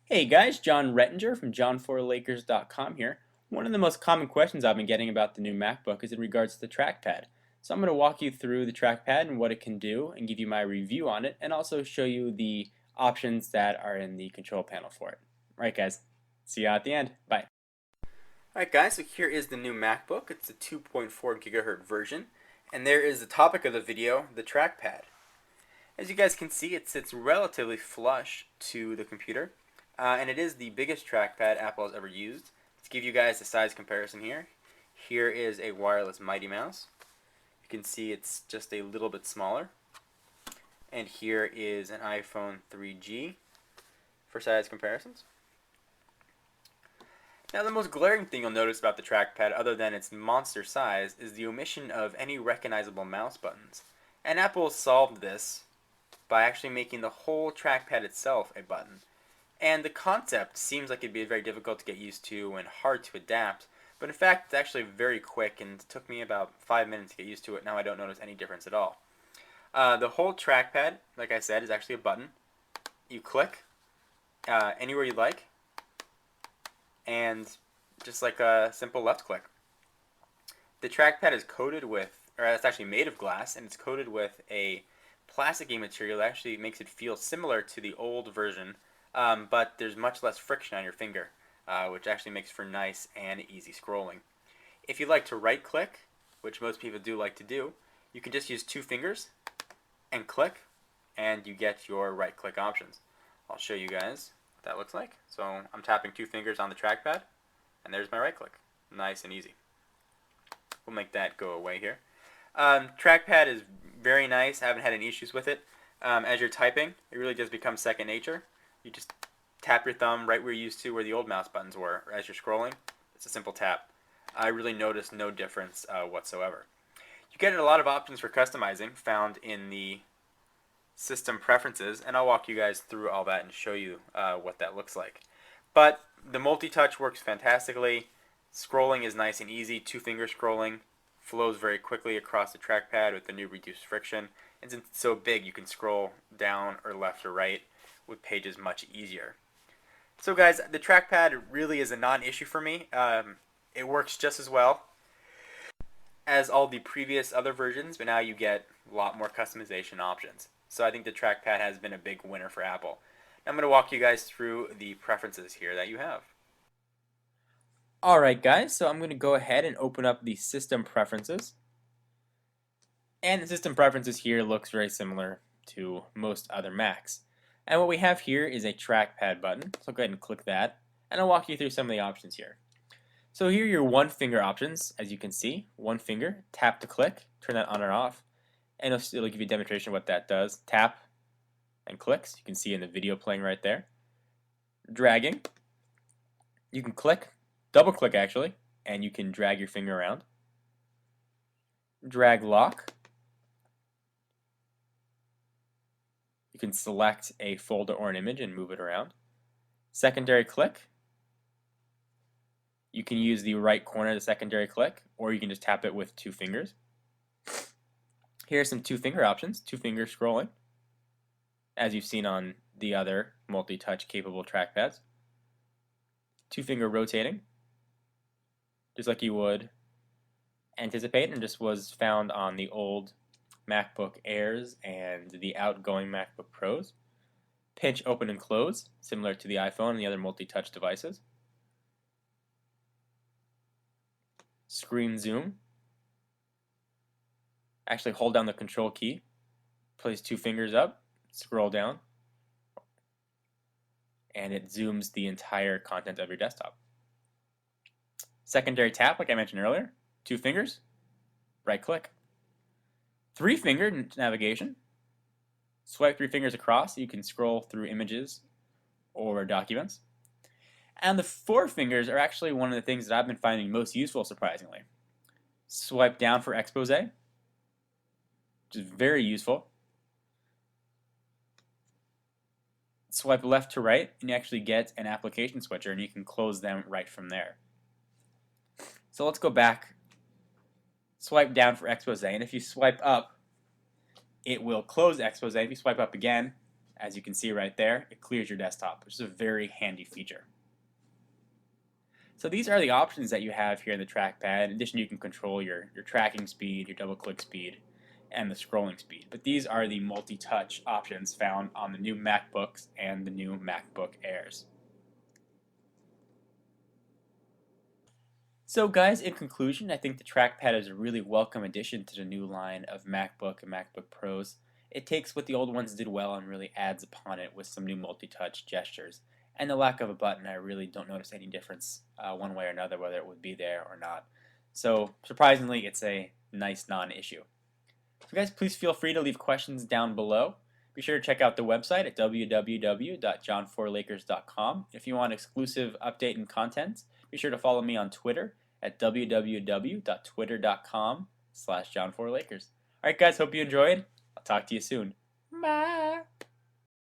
Hey guys, John Rettinger from john4lakers.com here. One of the most common questions I've been getting about the new MacBook is in regards to the trackpad. So I'm going to walk you through the trackpad and what it can do and give you my review on it and also show you the options that are in the control panel for it. Alright guys, see you at the end. Bye. Alright guys, so here is the new MacBook. It's a 2.4 gigahertz version. And there is the topic of the video, the trackpad. As you guys can see, it sits relatively flush to the computer. And it is the biggest trackpad Apple has ever used. To give you guys a size comparison here, here is a wireless Mighty Mouse. You can see it's just a little bit smaller. And here is an iPhone 3G for size comparisons. Now the most glaring thing you'll notice about the trackpad, other than its monster size, is the omission of any recognizable mouse buttons. And Apple solved this by actually making the whole trackpad itself a button. And the concept seems like it'd be very difficult to get used to and hard to adapt, but in fact it's actually very quick and it took me about 5 minutes to get used to it. Now I don't notice any difference at all. The whole trackpad, like I said, is actually a button. You click anywhere you like, and just like a simple left click. The trackpad is coated with, or it's actually made of glass, and it's coated with a plasticky material that actually makes it feel similar to the old version. But there's much less friction on your finger, which actually makes for nice and easy scrolling. If you like to right click, which most people do like to do, you can just use 2 fingers and click, and you get your right click options. I'll show you guys what that looks like. So I'm tapping 2 fingers on the trackpad, and there's my right click. Nice and easy. We'll make that go away here. Trackpad is very nice. I haven't had any issues with it. As you're typing, it really does become second nature. You just tap your thumb right where you used to where the old mouse buttons were. As you're scrolling, it's a simple tap. I really noticed no difference whatsoever. You get a lot of options for customizing found in the system preferences, and I'll walk you guys through all that and show you what that looks like. But the multi-touch works fantastically. Scrolling is nice and easy. 2-finger scrolling flows very quickly across the trackpad with the new reduced friction. And since it's so big, you can scroll down or left or right with pages much easier. So guys, the trackpad really is a non-issue for me. It works just as well as all the previous other versions, but now you get a lot more customization options. So I think the trackpad has been a big winner for Apple. Now I'm going to walk you guys through the preferences here that you have. Alright guys, so I'm going to go ahead and open up the system preferences. And the system preferences here looks very similar to most other Macs. And what we have here is a trackpad button, so go ahead and click that, and I'll walk you through some of the options here. So here are your 1-finger options, as you can see. 1 finger, tap to click, turn that on or off, and it'll give you a demonstration of what that does. Tap and clicks, you can see in the video playing right there. Dragging, you can click, double click actually, and you can drag your finger around. Drag lock, you can select a folder or an image and move it around. Secondary click, you can use the right corner of the secondary click, or you can just tap it with 2 fingers. Here are some 2-finger options, 2-finger scrolling, as you've seen on the other multi-touch capable trackpads. 2-finger rotating, just like you would anticipate, and just was found on the old MacBook Airs and the outgoing MacBook Pros. Pinch, open, and close, similar to the iPhone and the other multi-touch devices. Screen zoom. Actually hold down the control key, place 2 fingers up, scroll down, and it zooms the entire content of your desktop. Secondary tap, like I mentioned earlier, 2 fingers, right click. 3-finger navigation. Swipe 3 fingers across, you can scroll through images or documents. And the 4 fingers are actually one of the things that I've been finding most useful, surprisingly. Swipe down for expose, which is very useful. Swipe left to right, and you actually get an application switcher, and you can close them right from there. So let's go back. Swipe down for expose, and if you swipe up, it will close expose. If you swipe up again, As you can see right there, it clears your desktop, which is a very handy feature. So these are the options that you have here in the trackpad. In addition, you can control your tracking speed, your double click speed, and the scrolling speed. But these are the multi-touch options found on the new MacBooks and the new MacBook Airs. So guys, in conclusion, I think the trackpad is a really welcome addition to the new line of MacBook and MacBook Pros. It takes what the old ones did well and really adds upon it with some new multi-touch gestures. And the lack of a button, I really don't notice any difference one way or another, whether it would be there or not. So surprisingly, it's a nice non-issue. So guys, please feel free to leave questions down below. Be sure to check out the website at www.john4lakers.com. If you want exclusive update and content, be sure to follow me on Twitter at www.twitter.com/John4Lakers. Alright guys, hope you enjoyed. I'll talk to you soon. Bye!